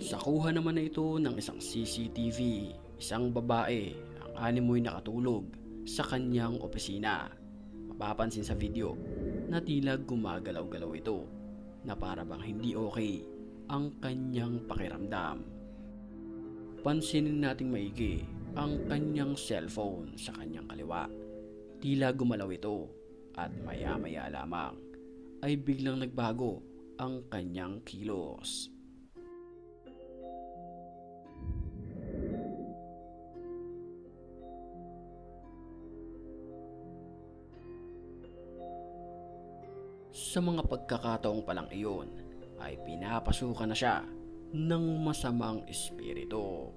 Sa kuha naman na ito ng isang CCTV, isang babae ang animoy nakatulog sa kanyang opisina. Mapapansin sa video na tila gumagalaw-galaw ito na para bang hindi okay ang kanyang pakiramdam. Pansinin nating maigi ang kanyang cellphone sa kanyang kaliwa. Tila gumalaw ito at maya-maya lamang ay biglang nagbago ang kanyang kilos. Sa mga pagkakataong palang iyon ay pinapasukan na siya ng masamang espiritu.